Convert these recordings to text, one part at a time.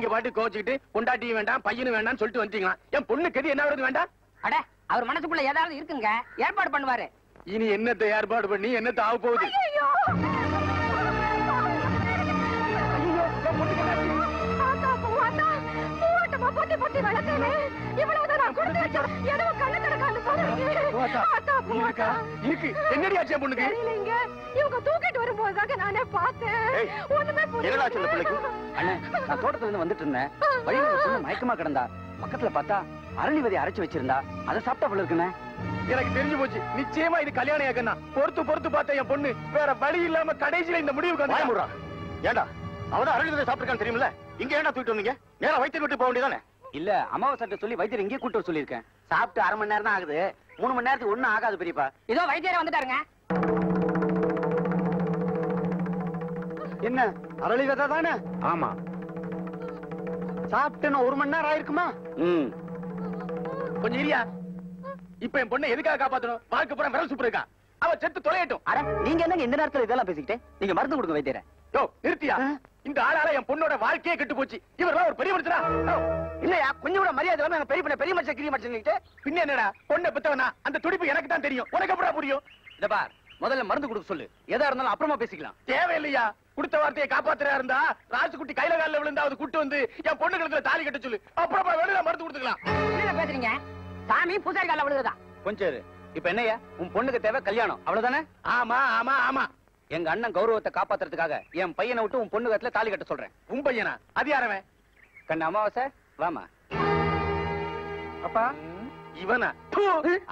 நீங்க பாட்டு கோச்சுக்கிட்டு பொண்டாட்டியும் வேண்டாம் பையனும் வேண்டாம்னு சொல்லிட்டு வந்துட்டீங்களா? என் பொண்ணு கதி என்ன வருது வேண்டாம்? அட அவர் மனசுக்குள்ள ஏதாவது இருக்குங்க, ஏற்பாடு பண்ணுவாரு. இனி என்னத்தை ஏற்பாடு பண்ணி என்னத்தை ஆக போகுது? என்னடியாச்சு பொண்ணுக்கு? இவங்க தூக்கிட்டு வரும்போதுதாங்க நானே பார்த்தேன். நான் தோட்டத்துல இருந்து வந்துட்டு இருந்தேன். வழியில மயக்கமா கிடந்தா. பக்கத்துல பார்த்தா அரளி விதை அரைச்சு வச்சிருந்தா. அதை சாப்பிட்டா போல இருக்குண்ணே. எனக்கு தெரிஞ்சு போச்சு, நிச்சயமா இது கல்யாணம் ஏக்கன்னா. பொறுத்து பொறுத்து பார்த்தா என் பொண்ணு வேற வழி இல்லாம கடைசியில இந்த முடிவுக்கு வந்து. ஏண்டா அவதான் அரளி விதை சாப்பிட்டுருக்கான்னு தெரியுமில்ல? இங்க ஏண்டா தூக்கிட்டு வந்தீங்க? நேரா வைத்தியர் விட்டு போக வேண்டியதானே? இல்ல அமாவாசை சொல்லி வைத்தியர் இங்கே கூட்டு சொல்லியிருக்கேன். சாப்பிட்டு 1/2 மணி நேரம் தான் ஆகுது. 3 மணி நேரத்துக்கு ஒண்ணும் ஆகாது பெரியப்பா. இதோ வைத்தியரே வந்துட்டாருங்க. என்ன அரளி விதை தானே? ஆமா. சாப்பிட்டு 1 மணி நேரம் ஆயிருக்குமா? கொஞ்சம் இரியா. இப்ப என் பொண்ணை எதுக்காக காப்பாத்தணும்? வாழ்க்கை பூரா விரல் சூப்பர் இருக்கா? அவ செத்து தொலையட்டும். அட நீங்க என்னங்க இந்த நேரத்துல இதெல்லாம் பேசிக்கிட்டே? நீங்க மருந்து கொடுங்க வைத்தியரே. யோ நிறுத்தியா. இந்த ஆளால என் பொண்ணோட வாழ்க்கையே கெட்டு போச்சு. இவரெல்லாம் ஒரு பெரிய மனுஷனா? இல்லையா கொஞ்சம் கூட மரியாதை இல்லாம பெரிய மனுஷன் கிரிய மனுஷன். பின்ன என்னடா பொண்ணை பெத்தவனா? அந்த துடிப்பு எனக்கு தான் தெரியும், உனக்கு எப்படா புரியும்? இத பார், முதல்ல மருந்து கொடுக்க சொல்லு. எதா இருந்தாலும் அப்புறமா பேசிக்கலாம். தேவையில்லையா? கொடுத்த வார்த்தையை காப்பாத்துறா இருந்தா ராசுக்குட்டி கையில காலில் விழுந்தாவது கூட்டு வந்து என் பொண்ணு கழுத்துல தாலி கட்ட சொல்லு. அப்புறமா வெளியில மருந்து கொடுத்துக்கலாம். என்ன பேசுறீங்க? சாமி பூசாரி கால விழுதுதான். கொஞ்சம் இப்ப என்னையா உன் பொண்ணுக்கு தேவை கல்யாணம், அவ்வளவுதானே? ஆமா ஆமா ஆமா. எங்க அண்ணன் கௌரவத்தை காப்பாத்துறதுக்காக என் பையனை விட்டு உன் பொண்ணு கத்துல தாலி கட்ட சொல்றேன். உன் பையனா? அது யாரவன்? கண்ணு அமாவாசை வாமா. அப்பா இவனா?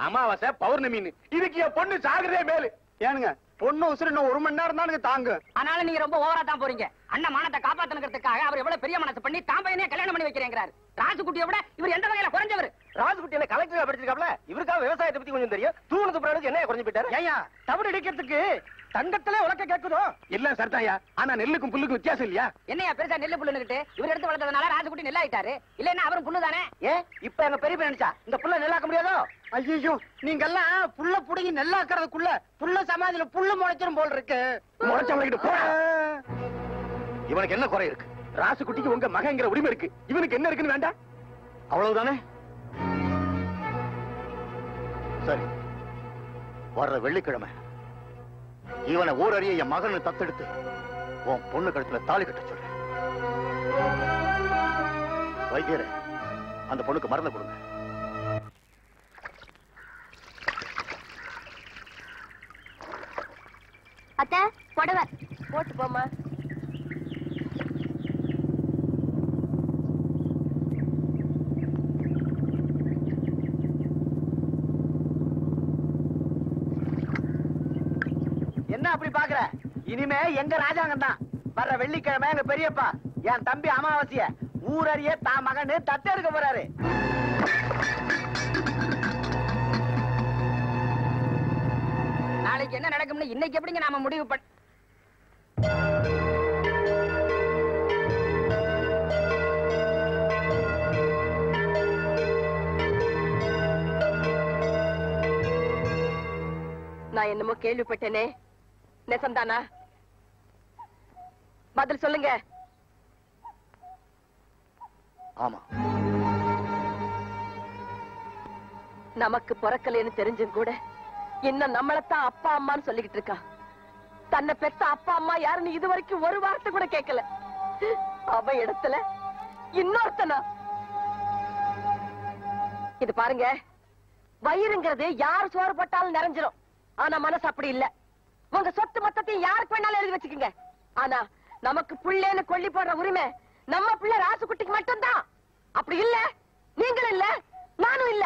அமாவாசை பௌர்ணமின்னு இதுக்கு என் பொண்ணு சாகுறதே மேலு. ஏனுங்க பொண்ணு உசுறு இன்னும் 1 மணி நேரம் தான் தாங்க. ஆனாலும் நீங்க ரொம்ப ஓவரா தான் போறீங்க. அண்ணன் மானத்தை காப்பாத்தணுங்கிறதுக்காக அவர் எவ்வளவு பெரிய மனசு பண்ணி தான் பையனே கல்யாணம் பண்ணி வைக்கிறேங்கிறாரு. ராசுக்குட்டியை விட இவர் எந்த வகையில குறைஞ்சவர்? ராஜகுட்டியில கலெக்டரா படிச்சிருக்காப்ல. இவருக்காக விவசாயத்தை பத்தி கொஞ்சம் தெரியும். தூணத்து பிறகு என்ன குறைஞ்சு போயிட்டாரு? ஏயா தவிர அடிக்கிறதுக்கு தங்கத்திலே உலக்க கேக்குதோ? எல்லாம் சரிதாயா. ஆனா நெல்லுக்கும் புல்லுக்கும் வித்தியாசம் இல்லையா? என்னையா பெருசா நெல்லு புல்லுன்னுகிட்டு இவர் எடுத்து வளர்த்ததுனால ராசுக்குட்டி நெல் ஆயிட்டாரு. இல்லன்னா அவரும் புல்லு தானே. இப்ப எங்க பெரிய நினைச்சா இந்த புல்ல நெல்லாக்க முடியாதோ? ஐயோ நீங்க எல்லாம் புல்ல புடுங்கி நெல்லாக்குறதுக்குள்ள புல்ல சமாதியில புல்லு முளைச்சிரும் போல் இருக்கு. முளைச்சவங்கிட்டு போ. இவனுக்கு என்ன குறை இருக்கு? ராசுக்குட்டிக்கு உங்க மகங்கிற உரிமை இருக்கு, இவனுக்கு என்ன இருக்குன்னு வேண்டாம்? அவ்வளவுதானே? சரி, வர்ற வெள்ளிக்கிழமை இவனை ஊரறிய என் மகனை தத்தெடுத்து உன் பொண்ணு கழுத்துல தாலி கட்ட சொல்றேன். வைத்தியரே, அந்த பொண்ணுக்கு மருந்து கொடுங்க. அத்தை புடவை போட்டு போமா. என்ன அப்படி பாக்குற? இனிமே எங்க ராஜாங்கம் தான். வர்ற வெள்ளிக்கிழமை எங்க பெரியப்பா என் தம்பி அமாவாசைய ஊரறிய தான் மகனு தத்தெடுக்க போறாரு. நாளைக்கு என்ன நடக்கும்னு இன்னைக்கு எப்படிங்க நாம முடிவு பண்ண? நான் என்னமோ கேள்விப்பட்டேனே, நெசம்தானா? பதில் சொல்லுங்க. ஆமா, நமக்கு பிறக்கலன்னு தெரிஞ்சும் கூட இன்னும் நம்மளத்தான் அப்பா அம்மான்னு சொல்லிக்கிட்டு இருக்கா. தன்னை பெத்த அப்பா அம்மா யாருன்னு இது வரைக்கும் ஒரு வார்த்தை கூட கேட்கல. அவ இடத்துல இன்னொருத்தனா? இது பாருங்க, வயிறுங்கிறது யார் சோறு போட்டாலும் நிறைஞ்சிரும். ஆனா மனசு அப்படி இல்ல. உங்க சொத்து மொத்தத்தையும் யாருக்கு வேணாலும் எழுதி வச்சுக்கோங்க. ஆனா நமக்கு புள்ளேன்னு கொல்லி போடுற உரிமை நம்ம பிள்ளை ராசுக்குட்டிக்கு மட்டும்தான். அப்படி இல்ல, நீங்களும் இல்ல, நானும் இல்ல.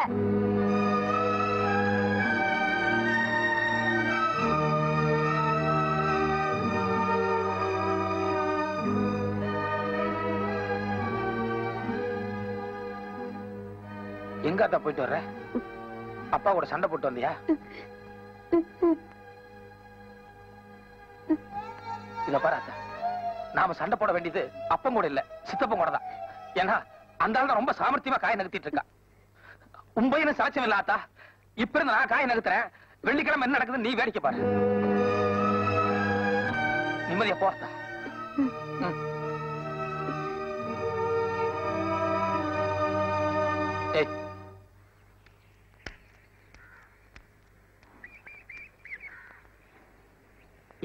எங்க அத்தா போயிட்டு வர்ற? அப்பா கூட சண்டை போட்டு வந்தியா? இத பாரு அத்தா, நாம சண்டை போட வேண்டியது அப்பம் கூட இல்ல, சித்தப்பம் கூட தான். ஏன்னா அந்த ஆள் ரொம்ப சாமர்த்தியமா காய் நகர்த்திட்டு இருக்கா. உண்மையின சாட்சியம் இல்ல ஆத்தா. இப்ப இருந்து நான் காய் நகர்த்துறேன். வெள்ளிக்கிழமை என்ன நடக்குது நீ வேடிக்கை பாரு. நிம்மதியா போறதா?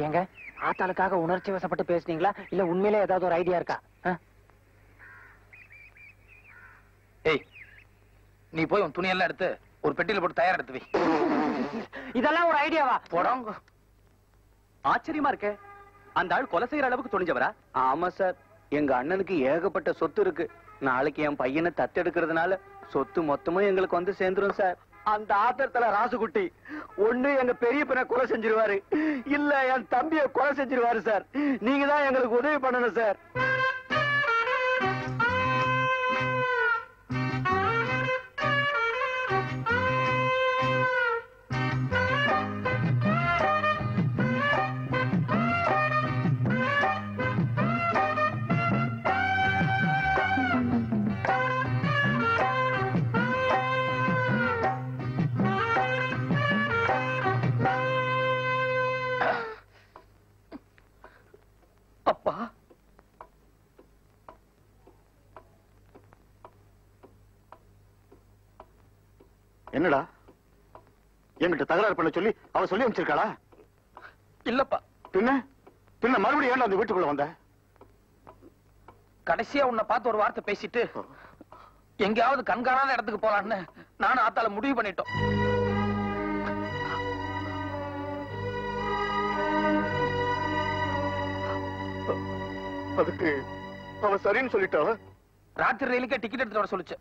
ஏங்க ஆத்தாளுக்காக உணர்ச்சி வசப்பட்டு பேசுனீங்களா இல்ல உண்மையிலே ஏதாவது ஒரு ஐடியா இருக்கா? ஏய், நீ போய் உன் துணியெல்லாம் எடுத்து ஒரு பெட்டியில போட்டு தயார் எடுத்து வை. இதெல்லாம் ஒரு ஐடியாவா? போடாங்க. ஆச்சரியமா இருக்கே, அந்த ஆள் கொலை செய்யற அளவுக்கு துணிஞ்சவரா? ஆமா சார், எங்க அண்ணனுக்கு ஏகப்பட்ட சொத்து இருக்கு. நாளைக்கு என் பையனை தத்தெடுக்கிறதுனால சொத்து மொத்தமும் எங்களுக்கு வந்து சேர்ந்துரும் சார். அந்த ஆத்திரத்துல ராசுகுட்டி ஒண்ணு எங்க பெரிய பையனை கொலை செஞ்சிருவாரு, இல்ல என் தம்பிய கொலை செஞ்சிருவாரு சார். நீங்க தான் எங்களுக்கு உதவி பண்ணணும் சார். அப்பா, என்னடா என்கிட்ட தகராறு பண்ண சொல்லி அவ சொல்லி அமைச்சிருக்காளா? இல்லப்பா. பின்ன பின்ன மறுபடியும் ஏன்டா அந்த வீட்டுக்குள்ள வந்த? கடைசியா உன்னை பார்த்து ஒரு வார்த்தை பேசிட்டு எங்கேயாவது கண்காணாத இடத்துக்கு போலான்னு நானும் ஆத்தால முடிவு பண்ணிட்டோம். அதுக்கு அவ சரின்னு சொல்லிட்டா? ராத்திரி ரயிலுக்கே டிக்கெட் எடுத்து வர சொல்லுச்சு.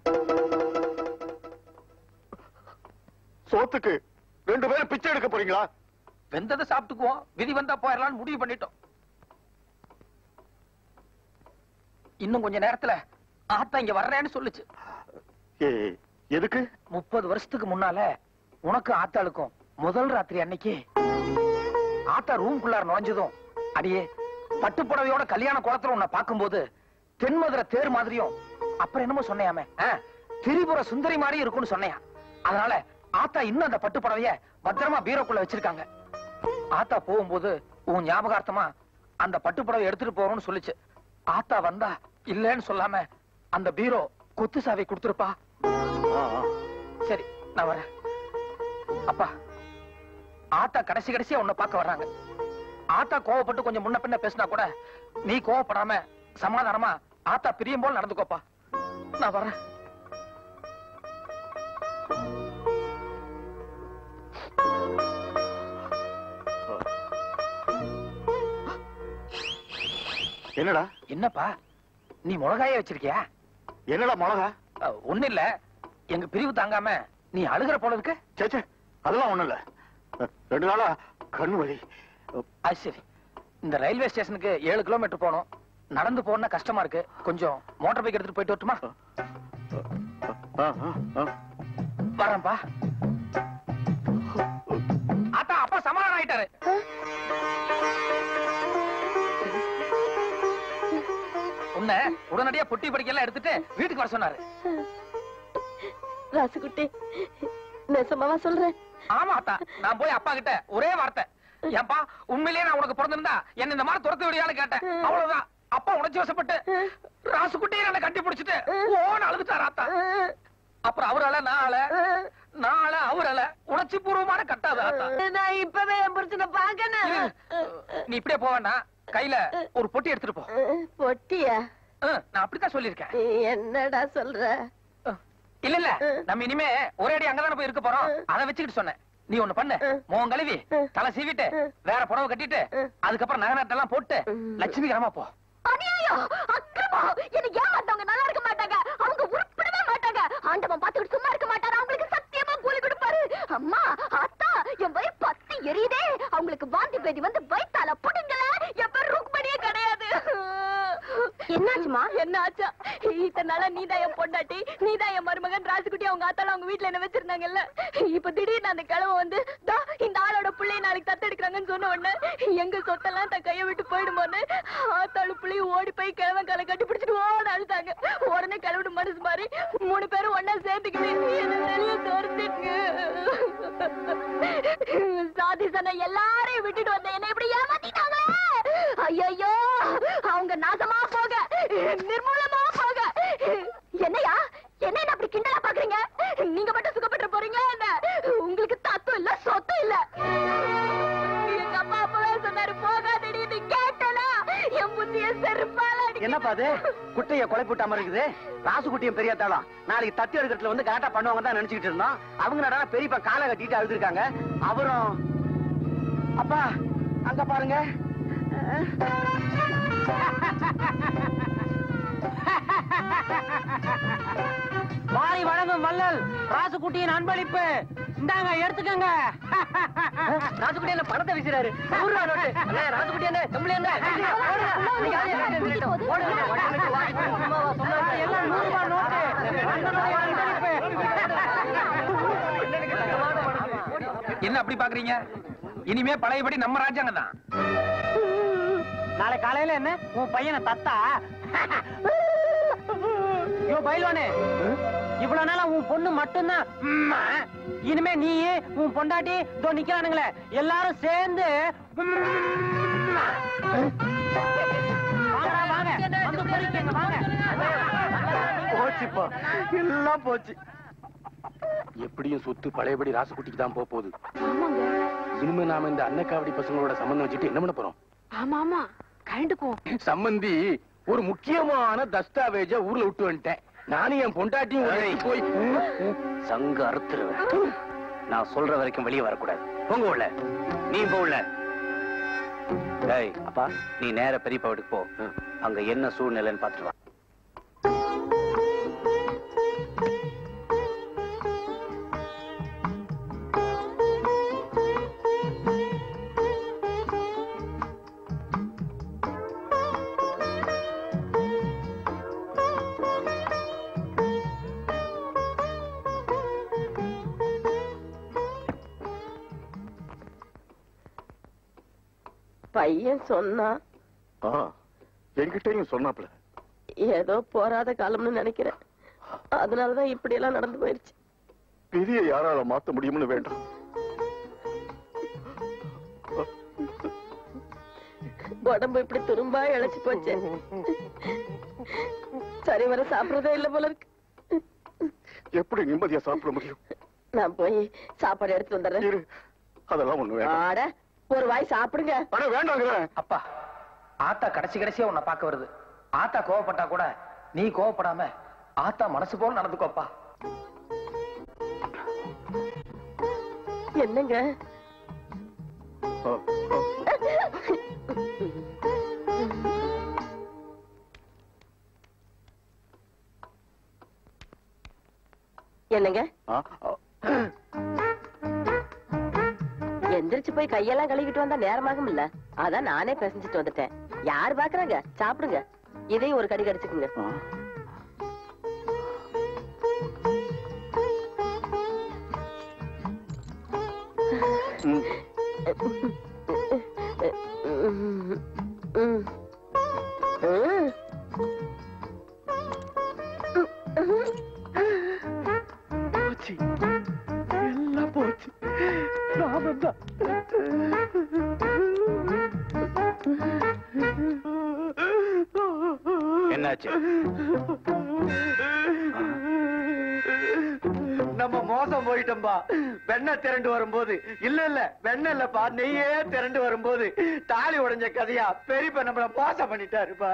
சோத்துக்கு 2 பேரும் பிச்சை எடுக்க போறீங்களா? வெந்ததை சாப்பிட்டுக்குவோம், விதி வந்தா போயிடலாம்னு முடிவு பண்ணிட்டோம். இன்னும் கொஞ்ச நேரத்துல ஆத்தா இங்க வர்றேன்னு சொல்லுச்சு. எதுக்கு? 30 வருஷத்துக்கு முன்னால உனக்கு ஆத்தாளுக்கும் முதல் ராத்திரி அன்னைக்கு ஆத்தா ரூம்குள்ளார நுழைஞ்சதும் அடியே பட்டுப்புடவையோட கல்யாண குளத்துல உன்னை பார்க்கும்போது தென்மதுரை தேர் மாதிரியும் அப்புறம் என்னமோ சொன்னையாமே திரிபுர சுந்தரி மாதிரி இருக்கும்னு சொன்னையா. அதனால ஆத்தா இன்னும் அந்த பட்டுப்புடவைய பத்திரமா பீரோக்குள்ள வச்சிருக்காங்க. ஆத்தா போகும்போது உன் ஞாபகார்த்தமா அந்த பட்டுப்புடவை எடுத்துட்டு போறோம்னு சொல்லிச்சு. ஆத்தா வந்தா இல்லன்னு சொல்லாம அந்த பீரோ கொத்து சாவி கொடுத்துருப்பா. சரி, நான் வரேன். அப்பா, ஆத்தா கடைசியா உன்னை பார்க்க வர்றாங்க. ஆத்தா கோவப்பட்டு கொஞ்சம் முன்ன பின்ன பேசினா கூட நீ கோவப்படாம சமாதானமா ஆத்தா பிரியும் போல் நடந்துக்கோப்பா. நான் வரேன். என்னடா? என்னப்பா நீ மிளகாய வச்சிருக்கியா? என்னடா மிளகா? ஒண்ணு இல்ல, எங்க பிரிவு தாங்காம நீ அழுகிற போல இருக்கு. சேச்சே, அதெல்லாம் ஒண்ணும் இல்ல. 2 நாளா கண்ணு வலி. அது சரி, இந்த ரயில்வே ஸ்டேஷனுக்கு 7 கிலோமீட்டர் போகணும். நடந்து போனா கஷ்டமா இருக்கு. கொஞ்சம் மோட்டார் பைக் எடுத்துட்டு போயிட்டு வரட்டுமா? வரேன்ப்பா. ஆத்தா, அப்பா சமாதானம் ஆயிட்டாரு. உன்னை உடனடியா பொட்டி படிக்கலாம் எடுத்துட்டு வீட்டுக்கு வர சொன்னாரு. ராசுகுட்டி, நெசமாவா சொல்றேன்? ஆமா ஆத்தா, நான் போய் அப்பா கிட்ட ஒரே வார்த்தை, ஏன்பா உண்மையிலேயே நான் உனக்கு பிறந்திருந்தா என்ன இந்த மாதிரி துரத்து விடியான்னு கேட்டேன். அவ்வளவுதான். அப்பா உணர்ச்சி வசப்பட்டு ராசுகுட்டியை என்ன கட்டி பிடிச்சிட்டு ஓன்னு அழுதுட்டாரு ஆத்தா. அப்புறம் அவரால நான் அவரால உணர்ச்சி பூர்வமான கட்டாது ஆத்தா. நான் இப்பவே என் புருஷனை பாக்கணும். நீ இப்படியே போவேன்னா கையில ஒரு பொட்டி எடுத்துட்டு போ. பொட்டியா? நான் அப்படித்தான் சொல்லிருக்கேன். என்னடா சொல்ற? இல்ல நம்ம இனிமே ஒரே அடி அங்கதானே போய் இருக்க போறோம். அதை வச்சுக்கிட்டு சொன்னேன். நீ ஒண்ணு பண்ணு, முகம் கழுவி தலை சீவிட்டு வேற புடவை கட்டிட்டு அதுக்கப்புறம் நகநாட்டெல்லாம் போட்டு லட்சுமி கிராம போ. அநியாயம், அக்கிரமம். எனக்கு ஏமாத்தவங்க நல்லா இருக்க மாட்டாங்க. அவங்க உருப்படவே மாட்டாங்க. ஆண்டவன் பார்த்துக்கிட்டு சும்மா இருக்க மாட்டாரு. அவங்களுக்கு சத்தியமா கூலி கொடுப்பாரு. அம்மா, அத்தா, என் வயிறு பத்தி எரியுதே. அவங்களுக்கு வாந்தி பேதி வந்து வயித்தால புடுங்கல. என் பேர் ருக்மணியே கிடையாது. என்னாச்சுமா? என்ன ஆச்சா? இத்தனை நாளா நீதான் என் பொண்டாட்டி, நீதான் என் மருமகன் ராசுகுட்டி. அவங்க ஆத்தால அவங்க வீட்டுல என்ன வச்சிருந்தாங்கல்ல. இப்ப திடீர்னு அந்த கிழமை வந்து இந்த ஆளோட பிள்ளைய நாளைக்கு தத்தெடுக்கிறாங்கன்னு சொன்ன உடனே எங்க சொத்தெல்லாம் தன் கையை விட்டு போயிடுமோன்னு ஆத்தாளு பிள்ளையும் ஓடி போய் கிழமை காலை கட்டி பிடிச்சிட்டு ஓட அழுதாங்க. உடனே கிழவிட மனசு மாதிரி 3 பேரும் ஒன்னா சேர்த்துக்கிட்டு வெளியே தோர்த்துங்க. சாதி சன எல்லாரையும் விட்டுட்டு வந்த என்ன இப்படி ஏமாத்திட்டாங்க. ஐயோ, அவங்க நாசமா போக, நிர்மூலமா போக. என்னையா என்ன அப்படி கிண்டலா பாக்குறீங்க? என்னப்பா அது குட்டைய கொலை போட்டாம இருக்குது. ராசுகுட்டியும் பெரிய தாளம் நாளைக்கு தட்டி எடுக்கிறதுல வந்து கரெக்டா பண்ணுவாங்க தான் நினைச்சுக்கிட்டு இருந்தோம். அவங்க நடனா பெரியப்பா காலை கட்டிட்டு அழுதுருக்காங்க. அவரும் அப்பா அங்க பாருங்க. வாரி வழங்கும் வள்ளல் ராசுகுட்டியின் அன்பளிப்பு. இந்தாங்க எடுத்துக்கங்க. ராஜகுட்டி என்ன பணத்தை வீசுறாரு? ராஜகுட்டி என்ன கம்பளி என்ன எல்லாம் 100 ரூபாய் நோட்டு. அண்ணனுடைய அன்பளிப்பு. என்ன அப்படி பாக்குறீங்க? இனிமே பழையபடி நம்ம ராஜாங்க தான். நாளை காலையில என்ன உன் பையனை தத்தா? யோ பைலோனே, இவ்வளவு நாளா உன் பொண்ணு மட்டும்தான். இனிமே நீ உன் பொண்டாட்டி இதோ நிக்கிறானுங்களே எல்லாரும் சேர்ந்து போச்சுப்பா, எல்லாம் போச்சு. எப்படியும் சொத்து பழையபடி ராசுகுட்டிக்கு தான் போகுது. இனிமே நாம இந்த அன்னக்காவடி பசங்களோட சம்பந்தம் வச்சுட்டு என்ன பண்ண போறோம்? ஆமா ஆமா கண்டுக்கும். சம்பந்தி ஒரு முக்கியமான தஸ்தாவேஜ ஊர்ல விட்டு வந்துட்டேன். நானும் என் பொண்டாட்டியும் போய் சங்க அறுத்துருவேன். நான் சொல்ற வரைக்கும் வெளியே வரக்கூடாது. போங்க உள்ள. நீ போல. டேய் அப்பா, நீ நேர பெரியப்பா வீட்டுக்கு போ. அங்க என்ன சூழ்நிலைன்னு பாத்துட்டு வா. பையன் சொன்னா என்கிட்டயும் சொன்னாப்ல. ஏதோ போராத காலம்னு நினைக்கிறேன். அதனாலதான் இப்படி எல்லாம் நடந்து போயிருச்சு. விதியை யாரால மாத்த முடியும்னு வேண்டாம். உடம்பு இப்படி துரும்பா இழைச்சு போச்சு. சரி வர சாப்பிடறதே இல்ல போல இருக்கு. எப்படி நிம்மதியா சாப்பிட முடியும்? நான் போய் சாப்பாடு எடுத்து வந்துடுறேன். அதெல்லாம் ஒண்ணு வேண்டாம். ஒரு வாய் சாப்பிடுங்க. வேண்டாங்க. அப்பா, ஆத்தா கடைசியா உன்னை பார்க்க வருது. ஆத்தா கோவப்பட்டா கூட நீ கோவப்படாம ஆத்தா மனசு போல நடந்துக்கோப்பா. என்னங்க என்னங்க எந்திரிச்சு போய் கையெல்லாம் கழுவிட்டு வந்தா நேரமாகும் இல்ல? அதான் நானே பிசைஞ்சிட்டு வந்துட்டேன். யாரு பாக்குறாங்க? சாப்பிடுங்க. இதையும் ஒரு கடி கடிச்சுக்குங்க. போச்சு, எல்லாம் போச்சு. நாமந்தான். என்னாச்சு? நம்ம மோசம் போயிட்டோம்பா. வெண்ணெய் திரண்டு வரும்போது இல்ல வெண்ணெய் இல்லப்பா, நெய்யே திரண்டு வரும்போது தாலி உடைஞ்ச கதையா பெரியப்பா நம்மள மோசம் பண்ணிட்டாருப்பா.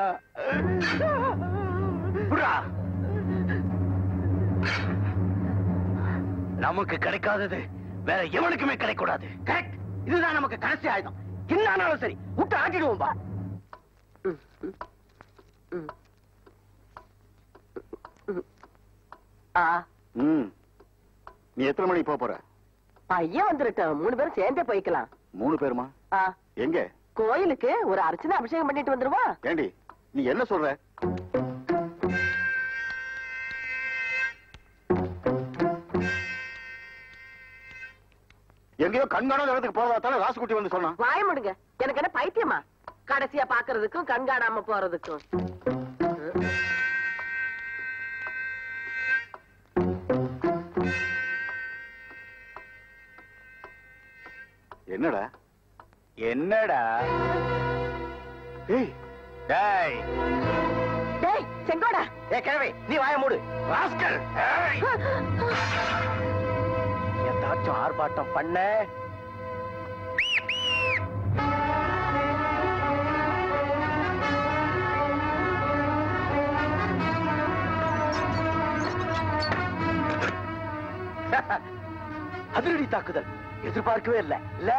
நமக்கு கிடைக்காதது வேற எவனுக்குமே கிடைக்கூடாது. கரெக்ட். இதுதான் நமக்கு கடைசி ஆயுதம். என்னாலும் சரி விட்டு ஆட்டிடுவோம்பா. நீ எத்தனை மணிக்கு போற? பையன் வந்துருட்டோம். 3 பேரும் சேர்ந்தே போய்க்கலாம். 3 பேருமா? எங்க? கோயிலுக்கு ஒரு அர்ச்சனை அபிஷேகம் பண்ணிட்டு வந்துருவா. ஏண்டி நீ என்ன சொல்ற? எங்கேயோ கண்காணாத இடத்துக்கு போறதாத்தான ராசுகுட்டி வந்து சொன்னான். வாய முடுங்க. எனக்கு என்ன பைத்தியமா? கடைசியா பாக்குறதுக்கும் கண்காணாம போறதுக்கும். என்னடா என்னடா? டேய் டேய் டேய் செங்கோடா. கிழவி நீ வாய மூடு. ராஸ்கல்! ஏதாச்சும் ஆர்ப்பாட்டம் பண்ண அதிரடி தாக்குதல் எதிர்பார்க்கவே இல்ல இல்ல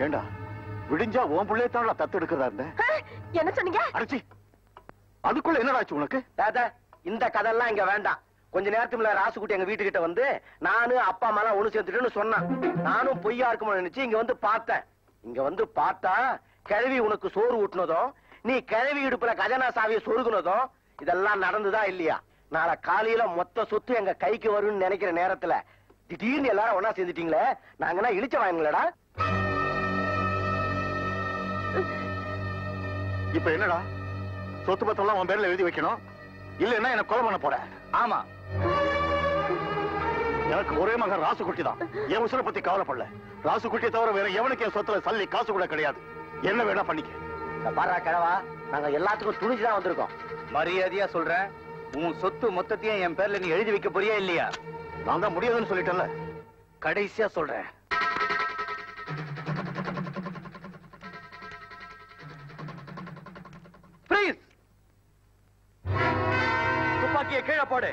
ஏண்டா விடிஞ்சா உன் பிள்ளையத்தான தத்தெடுக்கிறதா இருந்த என்ன சொன்னீங்க? அடிச்சி அதுக்குள்ள என்னடாச்சு உனக்கு? இந்த கதெல்லாம் இங்க வேண்டாம். கொஞ்ச நேரத்துக்குள்ள ராசுகுட்டி எங்க வீட்டுக்கிட்ட வந்து நானும் அப்பா அம்மா எல்லாம் ஒண்ணு சேர்த்துட்டேன்னு சொன்னான். நானும் பொய்யா இருக்குமோ நினைச்சு இங்க வந்து பார்த்தேன். இங்க வந்து பார்த்தா கிழவி உனக்கு சோறு ஊட்டினதும் நீ கிழவி இடுப்புல கஜனா சாவியை சொருகுனதும் இதெல்லாம் நடந்துதா இல்லையா? நாளை காலையில மொத்த சொத்து எங்க கைக்கு வரும்னு நினைக்கிற நேரத்துல திடீர்னு எல்லாரும் ஒன்னா சேர்ந்துட்டீங்களே, நாங்கன்னா இழிச்ச வாங்கிங்களடா. இப்ப என்னடா சொத்து பத்தெல்லாம் உன் பேர்ல எழுதி வைக்கணும், இல்லன்னா என்ன கொலை பண்ண போற? ஆமா, எனக்கு ஒரே மகன் ராசுகுட்டி தான். என் உசுரை பத்தி கவலைப்படல. ராசுகுட்டியை தவிர வேற எவனுக்கு என் சொத்துல சல்லி காசு கூட கிடையாது. என்ன வேணா பண்ணிக்க. பாரா கிழவா, நாங்க எல்லாத்துக்கும் துணிச்சுதான் வந்திருக்கோம். மரியாதையா சொல்றேன், உன் சொத்து மொத்தத்தையும் என் பேர்ல நீ எழுதி வைக்க போறியா இல்லையா? நான் தான் முடியாதுன்னு சொல்லிட்டேன்ல. கடைசியா சொல்றேன், துப்பாக்கியை கீழே போடு,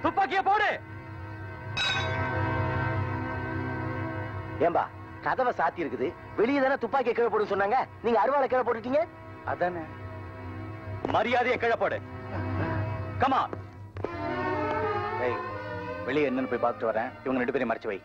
துப்பாக்கியை போடு. ஏம்பா கதவை சாத்தி இருக்குது, வெளியே தானே துப்பாக்கியை கீழே போடுன்னு சொன்னாங்க, நீங்க அருவாளை கீழே போட்டுட்டீங்க. அதானே. மரியாதையை கீழே போடு. கமா. வெளியே என்னன்னு போய் பார்த்துட்டு வரேன். இவங்க 2 பேரையும் மறைச்சு வை.